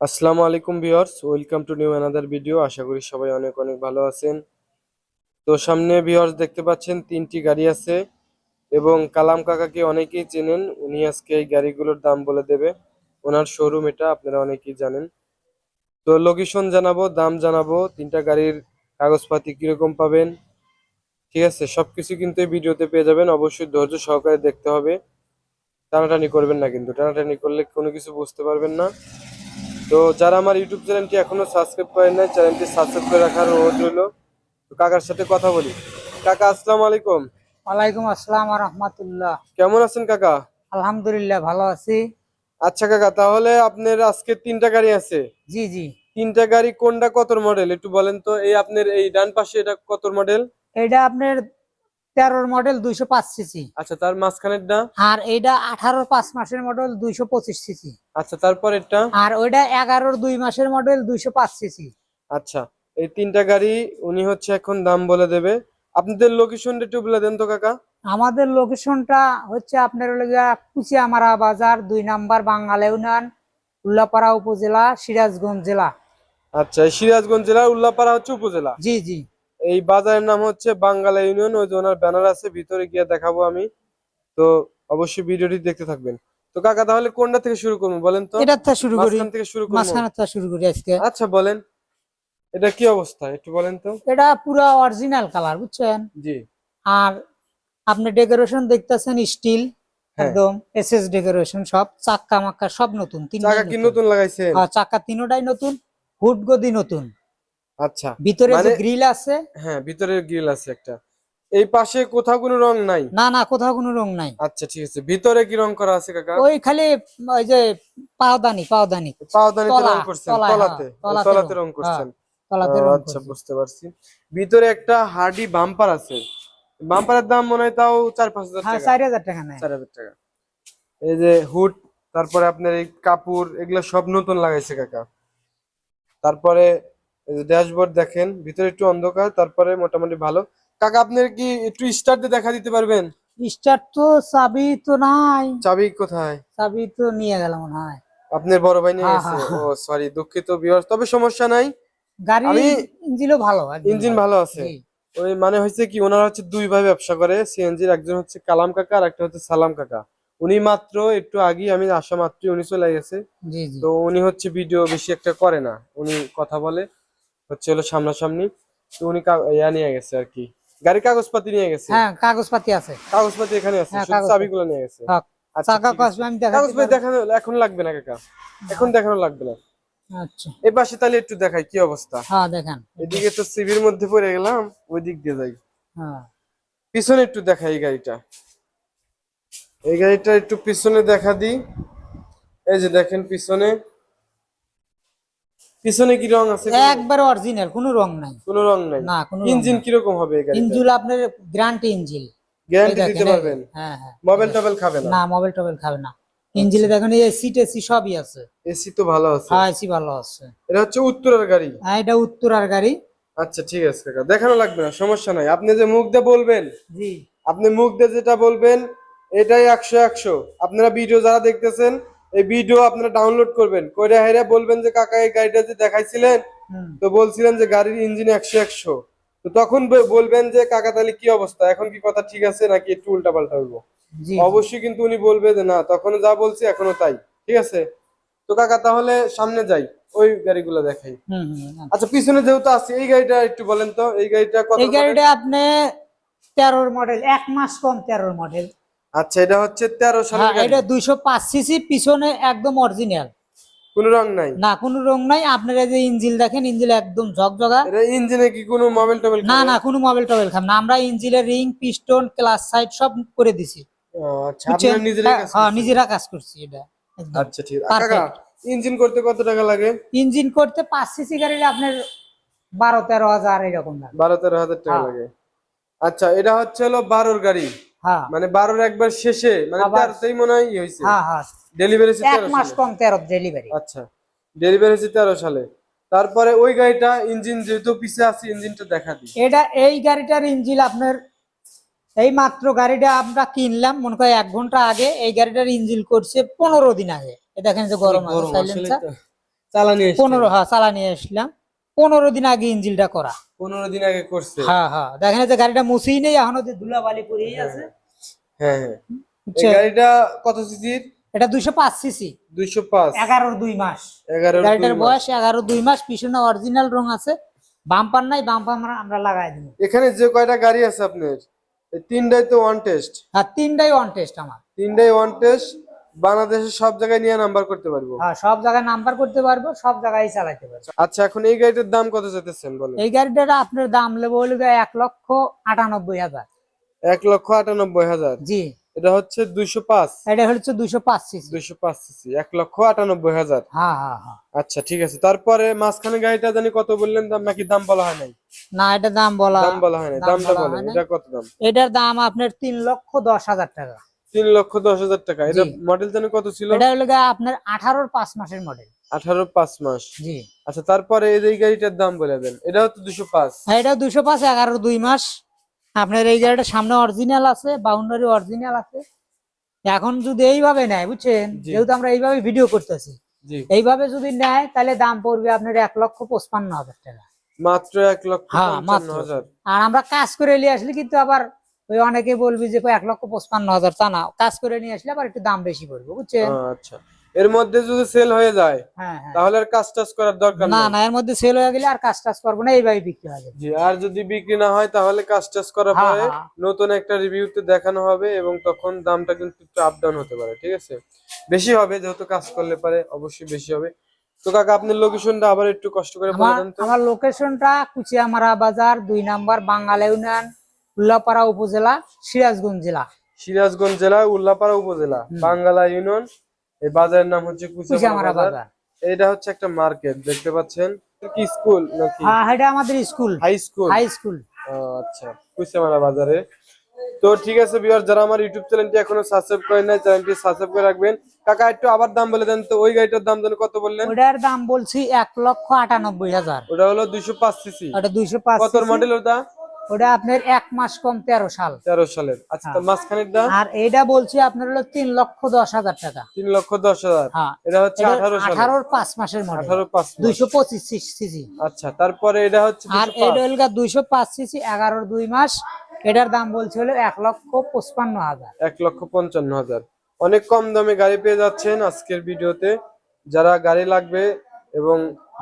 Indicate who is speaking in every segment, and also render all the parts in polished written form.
Speaker 1: আসসালামু আলাইকুম viewers, welcome to new another video. আশা করি সবাই অনেক অনেক ভালো আছেন। তো সামনে ভিউয়ার্স দেখতে পাচ্ছেন তিনটি গাড়ি আছে এবং কালাম কাকাকে অনেকেই চেনেন। উনি আজকে এই গাড়িগুলোর দাম বলে দেবে। ওনার শোরুম এটা, আপনারা অনেকেই জানেন। তো লোকেশন জানাবো, দাম জানাবো, তিনটা গাড়ির কাগজপাতি কিরকম পাবেন, ঠিক আছে, সবকিছু কিন্তু এই ভিডিওতে পেয়ে যাবেন। অবশ্যই ধৈর্য সহকারে দেখতে হবে, টানাটানি করবেন না, কিন্তু টানাটানি করলে কোনো কিছু বুঝতে পারবেন না। তো যারা আমার ইউটিউব চ্যানেলটি এখনো সাবস্ক্রাইব করেন নাই, চ্যানেলটি সাবস্ক্রাইব করে রাখার অনুরোধ রইল। তো কাকার সাথে কথা বলি। কাকা, আসসালামু আলাইকুম।
Speaker 2: ওয়ালাইকুম আসসালাম ওয়া রাহমাতুল্লাহ।
Speaker 1: কেমন আছেন কাকা?
Speaker 2: আলহামদুলিল্লাহ ভালো আছি।
Speaker 1: আচ্ছা কাকা, তাহলে আপনার আজকে তিনটা গাড়ি আছে।
Speaker 2: জি জি।
Speaker 1: তিনটা গাড়ি কোনটা কত মডেল একটু বলেন তো। এই আপনার এই ডান পাশে এটা কত মডেল?
Speaker 2: এটা আপনার 13 মডেল 205 সিসি।
Speaker 1: আচ্ছা, তার মাঝখানেরটা?
Speaker 2: আর এইটা 18 5 মাসের মডেল 225 সিসি।
Speaker 1: আচ্ছা, তারপর এটা?
Speaker 2: আর ওইটা 11 2 মাসের মডেল 205 সিসি।
Speaker 1: আচ্ছা, এই তিনটা গাড়ি উনি হচ্ছে এখন দাম বলে দেবে। আপনাদের লোকেশনটা একটু বলে দেন তো কাকা।
Speaker 2: আমাদের লোকেশনটা হচ্ছে আপনার কুচিয়ামারা বাজার 2 নাম্বার বাঙ্গাল ইউনিয়ন, উল্লাপাড়া উপজেলা, সিরাজগঞ্জ জেলা।
Speaker 1: আচ্ছা, এই সিরাজগঞ্জ জেলার উল্লাপাড়া হচ্ছে উপজেলা।
Speaker 2: জি জি।
Speaker 1: এই বাজারের নাম হচ্ছে বাঙ্গালা ইউনিয়ন। ওই যে ওনার ব্যানার আছে, ভিতরে গিয়ে দেখাবো আমি। তো অবশ্যই ভিডিওটি দেখতে থাকবেন। তো কাকা, তাহলে কোনটা থেকে শুরু করবো বলেন তো?
Speaker 2: এটা থেকে শুরু করি।
Speaker 1: মাঝখান থেকে শুরু করবো?
Speaker 2: মাঝখানে থেকে শুরু করি আজকে।
Speaker 1: আচ্ছা বলেন, এটা কি অবস্থা একটু বলেন তো।
Speaker 2: এটা পুরো অরিজিনাল কালার, বুঝছেন?
Speaker 1: জি।
Speaker 2: আর আপনি ডেকোরেশন দেখতেছেন স্টিল,
Speaker 1: হ্যাঁ।
Speaker 2: একদম এসএস ডেকোরেশন, সব চাক্কা মাক্কা সব নতুন,
Speaker 1: চাকা কি নতুন লাগাইছেন?
Speaker 2: হ্যাঁ, চাক্কা তিনটাই নতুন, হুড গদি নতুন।
Speaker 1: আচ্ছা,
Speaker 2: ভিতরে যে
Speaker 1: মানে
Speaker 2: গ্রিল আছে।
Speaker 1: হ্যাঁ, ভিতরের গ্রিল আছে একটা। এই পাশে কোথাও কোনো রং নাই?
Speaker 2: না না, কোথাও কোনো রং নাই।
Speaker 1: আচ্ছা ঠিক আছে, ভিতরে কি রং করা আছে কাকা?
Speaker 2: ওই খালি ওই যে পাওদানি পাওদানি।
Speaker 1: পাওদানিতে
Speaker 2: তলা
Speaker 1: রং করছেন?
Speaker 2: তলায়, হ্যাঁ,
Speaker 1: তলাতে?
Speaker 2: তলাতে
Speaker 1: তলাতে রং
Speaker 2: হ্যাঁ,
Speaker 1: করছেন?
Speaker 2: তলাতে রং
Speaker 1: আচ্ছা,
Speaker 2: করছি।
Speaker 1: বুঝতে পারছি। ভিতরে একটা হার্ডি বাম্পার আছে। বাম্পারের দাম মনে হয় তাও 4-5 হাজার
Speaker 2: হ্যাঁ,
Speaker 1: টাকা।
Speaker 2: 4000 টাকা নেয়।
Speaker 1: 4,000 টাকা। এই যে হুড, তারপরে আপনার এই কাপড়, এগুলো সব নতুন লাগাইছে কাকা। তারপরে ড্যাশবোর্ড দেখেন, ভিতরে একটু অন্ধকার, তারপরে মোটামুটি ভালো। কাকা, আপনার কি একটু স্টার্ট দিয়ে দেখা দিতে পারবেন?
Speaker 2: স্টার্ট তো চাবি তো নাই।
Speaker 1: চাবি কোথায়?
Speaker 2: চাবি তো নিয়ে গেল মনে হয়।
Speaker 1: আপনার বড় ভাই নিয়ে
Speaker 2: হ্যাঁ
Speaker 1: গেছে?
Speaker 2: হ্যাঁ
Speaker 1: ও
Speaker 2: হ্যাঁ।
Speaker 1: সরি, দুঃখিত ভিউয়ার্স, তবে সমস্যা নাই।
Speaker 2: গাড়ি
Speaker 1: আমি
Speaker 2: ইঞ্জিনও ভালো, একদম
Speaker 1: ইঞ্জিন ভালো আছে।
Speaker 2: জি।
Speaker 1: ওই মানে হয়েছে কি, ওনারা হচ্ছে দুই ভাই ব্যবসা করে সিএনজির। একজন হচ্ছে কালাম কাকা আর একটা হচ্ছে সালাম কাকা। উনি মাত্র একটু আগে আমি আসা মাত্রই উনি চলে গেছে।
Speaker 2: জি জি।
Speaker 1: তো উনি হচ্ছে ভিডিও বেশি একটা করে না, উনি কথা বলে হচ্ছে হলো সামনাসামনি। তো উনি ইয়া নিয়ে গেছে আর কি, গাড়ির কাগজপাতি নিয়ে গেছে।
Speaker 2: হ্যাঁ, কাগজপাতি আছে।
Speaker 1: কাগজপাতি এখানে আছে,
Speaker 2: হ্যাঁ,
Speaker 1: শুধু
Speaker 2: কাগজপাতি।
Speaker 1: চাবিগুলো নিয়ে গেছে।
Speaker 2: হ্যাঁ,
Speaker 1: আচ্ছা
Speaker 2: চাকা
Speaker 1: ঠিক আছে,
Speaker 2: কাগজ আমি দেখাতে
Speaker 1: কাগজপাতি
Speaker 2: পারবো।
Speaker 1: দেখানো এখন লাগবে না কাকা, এখন দেখানো লাগবে না।
Speaker 2: আচ্ছা।
Speaker 1: এই পাশে তাহলে একটু দেখাই কি অবস্থা।
Speaker 2: হ্যাঁ দেখেন।
Speaker 1: এদিকে তো সিবির মধ্যে পড়ে গেলাম, ওই দিক দিয়ে যাই।
Speaker 2: হ্যাঁ।
Speaker 1: পিছনে একটু দেখাই এই গাড়িটা। এই গাড়িটা একটু পিছনে দেখা দিই। এই যে দেখেন পিছনে, পিছনে কি রং আছে?
Speaker 2: একবার অরিজিনাল, কোনো রং নাই।
Speaker 1: কোনো রং নাই?
Speaker 2: না, কোনো রং
Speaker 1: ইঞ্জিন
Speaker 2: নাই।
Speaker 1: কিরকম হবে এই গাড়িটা?
Speaker 2: ইঞ্জিল আপনার গ্যারান্টি ইঞ্জিল। এই
Speaker 1: গ্যারান্টি
Speaker 2: দেখেন,
Speaker 1: দিতে পারবেন?
Speaker 2: হ্যাঁ হ্যাঁ।
Speaker 1: মোবাইল টোবাইল খাবে না?
Speaker 2: না, মোবাইল টোবাইল খাবে না। ইঞ্জিলে দেখেন এই সিট এসি সবই আছে।
Speaker 1: এসি তো ভালো আছে।
Speaker 2: হ্যাঁ, এসি ভালো আছে।
Speaker 1: এটা হচ্ছে উত্তরার গাড়ি?
Speaker 2: হ্যাঁ, এটা উত্তরার গাড়ি।
Speaker 1: আচ্ছা ঠিক আছে কাকা, দেখানো লাগবে না, সমস্যা নাই। আপনি যে মুখ দিয়ে বলবেন,
Speaker 2: জি।
Speaker 1: আপনি মুখ দিয়ে যেটা বলবেন এটাই 100-100। আপনারা ভিডিও যারা দেখতেছেন, এই ভিডিও আপনারা ডাউনলোড করবেন, করে হেরে বলবেন যে কাকা এই গাড়িটা যে দেখাইছিলেন,
Speaker 2: হুম।
Speaker 1: তো বলছিলেন যে গাড়ির ইঞ্জিন 100-100। তো তখন বলবেন যে কাকা তাহলে কি অবস্থা, এখন কি কথা ঠিক আছে নাকি একটু উল্টাপাল্টা হইবো?
Speaker 2: জি।
Speaker 1: অবশ্যই কিন্তু উনি বলবে যে না, তখন যা বলছি এখনো তাই, ঠিক আছে। তো কাকা তাহলে সামনে যাই, ওই গাড়িগুলো দেখাই।
Speaker 2: হুম হুম।
Speaker 1: আচ্ছা, পিছনে যেহেতু আছে, এই গাড়িটা একটু বলেন তো, এই গাড়িটা কত
Speaker 2: এই গাড়িটা আপনি 13 মডেল, 1 মাস কম 13 মডেল।
Speaker 1: আচ্ছা, এটা হচ্ছে 13 সালের
Speaker 2: হ্যাঁ,
Speaker 1: গাড়ি?
Speaker 2: এটা 205 সিসি, পিছনে একদম অরিজিনাল।
Speaker 1: কোনো রং নাই?
Speaker 2: না, কোনো রং নাই। আপনার এই যে ইঞ্জিল দেখেন, ইঞ্জিল একদম ঝকঝকা।
Speaker 1: এটা ইঞ্জিনে কি কোনো মোবাইল টোবাইল
Speaker 2: না
Speaker 1: খাবে?
Speaker 2: না, কোনো মোবাইল টোবাইল খাম না। আমরা ইঞ্জিলের রিং, পিস্টন, ক্লাস সাইড সব করে দিছি।
Speaker 1: ও আচ্ছা,
Speaker 2: বুঝছেন?
Speaker 1: আপনারা নিজেরাই কাজ
Speaker 2: হ্যাঁ,
Speaker 1: করছেন?
Speaker 2: নিজেরা কাজ করছি এটা একদম
Speaker 1: আচ্ছা ঠিক আছে কাকা,
Speaker 2: পারফেক্ট।
Speaker 1: ইঞ্জিন করতে কত টাকা লাগে?
Speaker 2: ইঞ্জিন করতে 5 সিসি গাড়ির আপনার 12-13 হাজার এরকম লাগে।
Speaker 1: 12-13 হাজার টাকা
Speaker 2: হ্যাঁ
Speaker 1: লাগে। আচ্ছা, এটা হচ্ছে হলো 12-র গাড়ি,
Speaker 2: হ্যাঁ।
Speaker 1: মানে 12-র একবার শেষে, মানে
Speaker 2: আবার
Speaker 1: 13তেই মনে হয় হয়েছে
Speaker 2: হ্যাঁ হ্যাঁ,
Speaker 1: ডেলিভারি,
Speaker 2: 1 মাস
Speaker 1: 13 সালে।
Speaker 2: কম 13 ডেলিভারি।
Speaker 1: আচ্ছা, ডেলিভারি হয়েছে 13 সালে। তারপরে ওই গাড়িটা ইঞ্জিন যেহেতু পিছে আছে, ইঞ্জিনটা দেখা দিই।
Speaker 2: এটা এই গাড়িটার ইঞ্জিন আপনার এই মাত্র গাড়িটা আমরা কিনলাম মনে হয় 1 ঘন্টা আগে। এই গাড়িটার ইঞ্জিন করছে 15 দিন আগে। এই দেখেন যে গরম আছে,
Speaker 1: গরম আসলে
Speaker 2: সাইলেন্সার।
Speaker 1: তো। চালানি এসছে?
Speaker 2: 15, হ্যাঁ চালানি আসলাম 15 দিন আগে ইঞ্জিনটা করা।
Speaker 1: 15 দিন আগে করছে?
Speaker 2: হ্যাঁ হ্যাঁ, দেখেন এই যে গাড়িটা মুছেই নেই এখনো, যে ধুলাবালি পড়েই আছে।
Speaker 1: হ্যাঁ হ্যাঁ। এই
Speaker 2: বুঝছেন?
Speaker 1: গাড়িটা কত সিসির?
Speaker 2: এটা 205 সিসি,
Speaker 1: 205।
Speaker 2: 11-2 মাস
Speaker 1: 11
Speaker 2: গাড়িটার বয়স, 11-2 মাস। পিছনে অরিজিনাল রং আছে, বাম্পার নাই, বাম্পার আমরা লাগাই দিব।
Speaker 1: এখানে যে কয়টা গাড়ি আছে আপনার, এই তিনটাই তো ওয়ান টেস্ট?
Speaker 2: আর তিনটাই অন টেস্ট আমার।
Speaker 1: তিনটাই ওয়ান টেস্ট, বাংলাদেশের সব জায়গায় নিয়ে নাম্বার করতে পারবো?
Speaker 2: হ্যাঁ, সব জায়গায় নাম্বার করতে পারবো, সব জায়গায় চালাতে পারবো।
Speaker 1: আচ্ছা, এখন এই গাড়িটার দাম কত চাইতেছেন বলেন?
Speaker 2: এই গাড়িটার আপনার দাম নেবো হলো 1,98,000।
Speaker 1: 1,98,000?
Speaker 2: জি,
Speaker 1: এটা হচ্ছে 205?
Speaker 2: এটা হচ্ছে 205 সিসি।
Speaker 1: 205 সিসি, 1,98,000।
Speaker 2: হ্যাঁ হ্যাঁ হ্যাঁ।
Speaker 1: আচ্ছা ঠিক আছে। তারপরে মাঝখানে গাড়িটা জানি কত বললেন দাম, নাকি দাম বলা হয় নাই?
Speaker 2: না, এটা দাম বলা,
Speaker 1: দাম বলা হয় নাই,
Speaker 2: দাম
Speaker 1: দামটা
Speaker 2: বলা
Speaker 1: বলেন,
Speaker 2: হয় নাই।
Speaker 1: এটা কত দাম?
Speaker 2: এটার দাম আপনার 3,10,000 টাকা।
Speaker 1: 3,10,000 টাকা? এটা
Speaker 2: জি।
Speaker 1: মডেল জানি কত ছিল?
Speaker 2: এটা হলো আপনার 18-র 5 মাসের মডেল।
Speaker 1: 18 5 মাস?
Speaker 2: জি।
Speaker 1: আচ্ছা, তারপরে এই গাড়িটার দাম বলে দেন। এটা হচ্ছে 205?
Speaker 2: হ্যাঁ, এটা 205, 11-2 মাস। আপনার এই গাড়িটার সামনে অরিজিনাল আছে, বাউন্ডারি অরিজিনাল আছে। এখন যদি এইভাবে নেয়, বুঝছেন,
Speaker 1: জি।
Speaker 2: যেহেতু আমরা এইভাবে ভিডিও করতেছি,
Speaker 1: জি।
Speaker 2: এইভাবে যদি নেয় তাহলে দাম পড়বে আপনার 1,55,000 টাকা।
Speaker 1: মাত্র
Speaker 2: হ্যাঁ, মাত্র।
Speaker 1: 1,55,000?
Speaker 2: আর আমরা কাজ করে নিয়ে আসলে কিন্তু আবার ওই অনেকে বলবি যে 1,55,000, তা না, কাজ করে নিয়ে আসলে আবার একটু দাম বেশি পড়বে, বুঝছেন।
Speaker 1: আচ্ছা, এর মধ্যে যদি সেল হয়ে যায়
Speaker 2: হ্যাঁ হ্যাঁ।
Speaker 1: তাহলে আর কাজ টাজ করার দরকার
Speaker 2: না
Speaker 1: নেই?
Speaker 2: না, এর মধ্যে সেল হয়ে গেলে আর কাজ টাজ করবো না, এইভাবে বিক্রি হবে।
Speaker 1: জি। আর যদি বিক্রি না হয় তাহলে কাজ টাজ করার
Speaker 2: হ্যাঁ,
Speaker 1: পরে
Speaker 2: হ্যাঁ।
Speaker 1: নতুন একটা রিভিউতে দেখানো হবে, এবং তখন দামটা কিন্তু একটু আপ ডাউন হতে পারে, ঠিক আছে? বেশি হবে, যেহেতু কাজ করলে পারে অবশ্যই বেশি হবে। তো কাকা, আপনার লোকেশনটা আবার একটু কষ্ট করে বলে দেন তো।
Speaker 2: আমার লোকেশনটা কুচিয়ামারা বাজার, 2 নম্বর বাঙ্গাল ইউনিয়ন, উল্লাপাড়া উপজেলা, সিরাজগঞ্জ জেলা।
Speaker 1: সিরাজগঞ্জ জেলা, উল্লাপাড়া উপজেলা, বাঙ্গালা ইউনিয়ন। এই বাজারের নাম হচ্ছে কুচিয়ামারা
Speaker 2: কুচিয়ামারা
Speaker 1: বাজার।
Speaker 2: বাজার।
Speaker 1: এটা হচ্ছে একটা মার্কেট, দেখতে পাচ্ছেন। কি স্কুল নাকি?
Speaker 2: হ্যাঁ, এটা আমাদের school,
Speaker 1: high school?
Speaker 2: High school.
Speaker 1: আচ্ছা, কুচিয়ামারা বাজারে। তো ঠিক আছে ভিউয়ার, যারা আমার ইউটিউব চ্যানেলটি এখনো সাবস্ক্রাইব করেন নাই, চ্যানেলটি সাবস্ক্রাইব করে রাখবেন। কাকা, একটু আবার দাম বলে দেন তো, ওই গাড়িটার দাম যেন কত বললেন?
Speaker 2: ওটার দাম বলছি 1,98,000।
Speaker 1: ওটা হলো 205 সিসি?
Speaker 2: ওটা 205
Speaker 1: কত
Speaker 2: সিসি।
Speaker 1: মডেল ওটা?
Speaker 2: ওটা আপনার 1 মাস কম, 13 সাল।
Speaker 1: 13 সালের? আচ্ছা, তো মাঝখানেরটা?
Speaker 2: আর এইটা বলছি আপনার হলো 3,10,000 টাকা।
Speaker 1: 3,10,000?
Speaker 2: হ্যাঁ,
Speaker 1: এটা হচ্ছে 18 সালের?
Speaker 2: 18-র 5 মাসের মডেল।
Speaker 1: 18 5 মাস।
Speaker 2: 225 সিসি।
Speaker 1: আচ্ছা, তারপরে এটা হচ্ছে
Speaker 2: আর
Speaker 1: 205?
Speaker 2: এটা হলো 205 সিসি, 11-র 2 মাস। এটার দাম বলছে হলো 1,55,000।
Speaker 1: 1,55,000? অনেক কম দামে গাড়ি পেয়ে যাচ্ছেন আজকের ভিডিওতে। যারা গাড়ি লাগবে এবং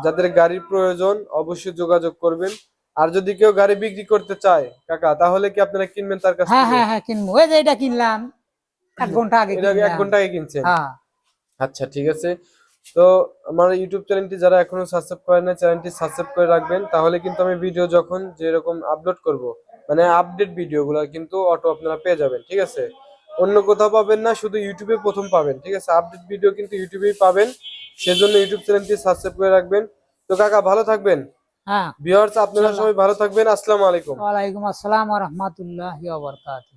Speaker 1: যাদের গাড়ির প্রয়োজন অবশ্যই যোগাযোগ করবেন। আর যদি কেউ গাড়ি বিক্রি করতে চায় কাকা, তাহলে কি আপনারা কিনবেন তার কাছ
Speaker 2: হ্যাঁ
Speaker 1: থেকে?
Speaker 2: হ্যাঁ হ্যাঁ, কিনবো। এই যে এটা কিনলাম 1 ঘন্টা আগে
Speaker 1: এটা 1
Speaker 2: কিনলাম।
Speaker 1: ঘন্টা আগে কিনছেন?
Speaker 2: হ্যাঁ।
Speaker 1: আচ্ছা ঠিক আছে। তো আমার ইউটিউব চ্যানেলটি যারা এখনো সাবস্ক্রাইব করেন না, চ্যানেলটি সাবস্ক্রাইব করে রাখবেন, তাহলে কিন্তু আমি ভিডিও যখন যেরকম আপলোড করব, মানে আপডেট ভিডিওগুলো কিন্তু অটো আপনারা পেয়ে যাবেন, ঠিক আছে? অন্য কোথাও পাবেন না, শুধু ইউটিউবে প্রথম পাবেন, ঠিক আছে? আপডেট ভিডিও কিন্তু ইউটিউবেই পাবেন, সেজন্য ইউটিউব চ্যানেলটি সাবস্ক্রাইব করে রাখবেন। তো কাকা, ভালো থাকবেন।
Speaker 2: হ্যাঁ।
Speaker 1: ভিউয়ার্স, আপনারা সবাই ভালো থাকবেন। আসসালামু আলাইকুম।
Speaker 2: ওয়ালাইকুম আসসালাম ওয়া রাহমাতুল্লাহি ওয়া বারাকাতুহু।